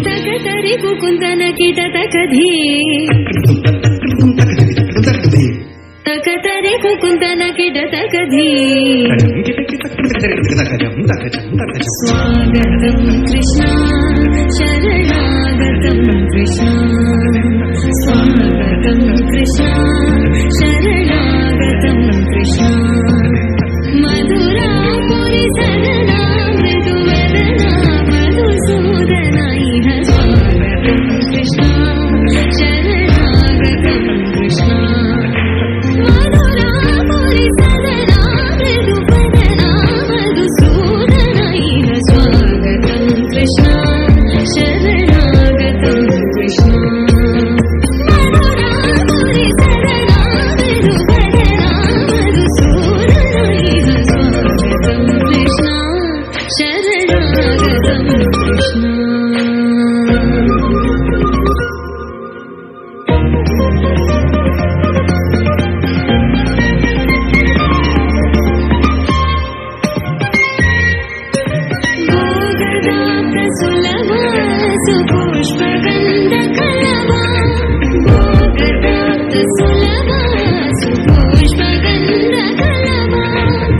తగతరి కుకుందన కిట తకధీ తగతరి కుకుందన కిట తకధీ స్వాగతం కృష్ణ శరణాగతం కృష్ణ స్వాగతం కృష్ణ శరణాగతం కృష్ణ మధురాపురి సదనా మృదువదనా మధుసూదనా ఇహ స్వాగతం కృష్ణ శరణాగతం కృష్ణ మధురాపురి సదనా మృదువదనా మధుసూదనా ఇహ స్వాగతం కృష్ణ శరణాగతం కృష్ణ మధురాపురి సదనా మృదువదనా మధుసూదనా ఇహ స్వాగతం కృష్ణ శరణాగతం కృష్ణ భోగదాత సులభ సుపుష్పగంధ కలవా భోగదాత సులభ సుపుష్పగంధ కలవా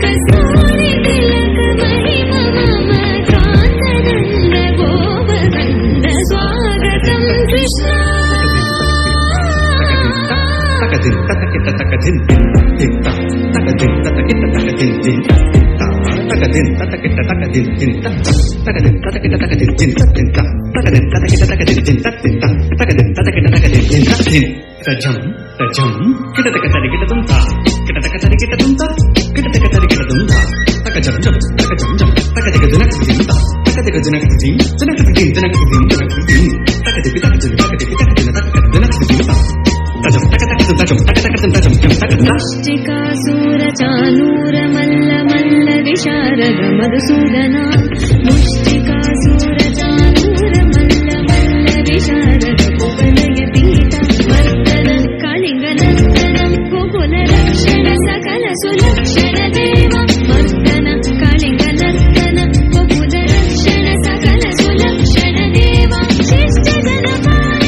కస్తూరి తిలక మహిమ మమ కాంతనంద గోపగంధ స్వాగతం కృష్ణ ముష్టికాసూర మల్ల మల్ల విశారద మధుసూదనా ముష్టికాసూర చానూర మల్ల మల్ల విశారద కువలయ పీత వర్తన కళింగ నర్తన కుకుల రక్షణ సకల సులక్షణ దేవ వర్తన కళింగ నర్తన కుకుల రక్షణ సకల సులక్షణ దేవ శిష్ట జనపాయ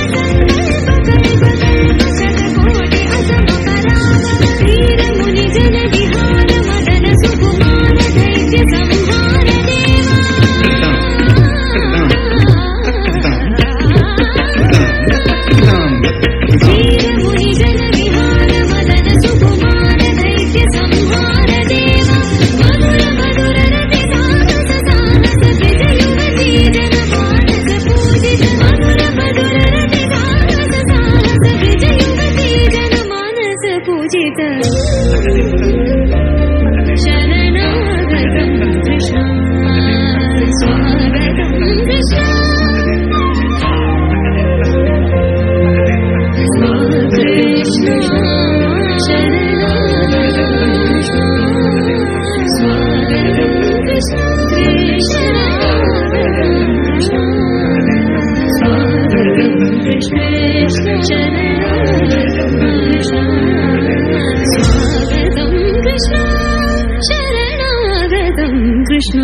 సంకల్ప కల్ప శతకోటి అసమ పరామ ధీర ముని జన విహార మదన సుకుమార దైత్య సంహార దేవ ధీర ముని జన విహార మదన సుకుమార దైత్య సంహార దేవ మధుర మధుర రతి సాహస సాహస విజయువతి జన మానస పూజిత మధుర మధుర రతి సాహస సాహస విజయువతి జన మానస పూజిత శరణాగతం కృష్ణ స్వాగతం కృష్ణ కృష్ణ శరణాగతం కృష్ణ స్వాగతం కృష్ణ శరణాగతం కృష్ణ స్వాగతం కృష్ణ శరణాగతం కృష్ణ స్వాగతం కృష్ణ శరణాగతం కృష్ణ